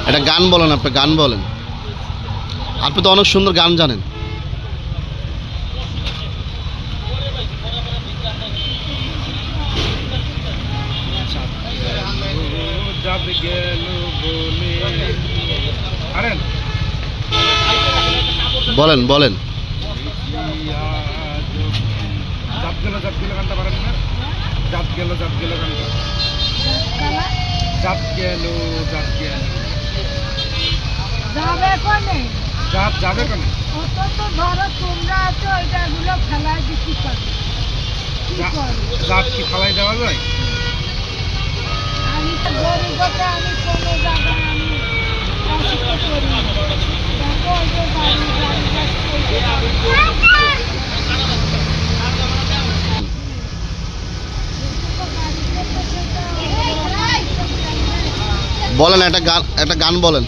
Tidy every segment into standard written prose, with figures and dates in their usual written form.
একটা গান বলেন, আপনি গান বলেন, আপনি তো অনেক সুন্দর গান জানেন। বলেন বলেন। গানটা পারেন না? জাত গেল গানটা। জাত গেল যাবে কোনে? জাত যাবে কোনে? অত তো ধরো তোমরা তো এটাগুলো ফেলাই দিতে পারো। জাত কি ফেলাই দেওয়া যায়? আমি তো গরিবকে আমি কোনো জায়গায় আমি অসুস্থ করি না। দেখো ওই যে বলেন একটা গান বলেন।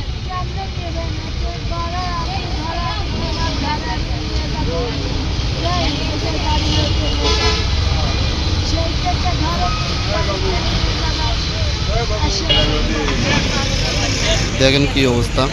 দেখেন কি অবস্থা।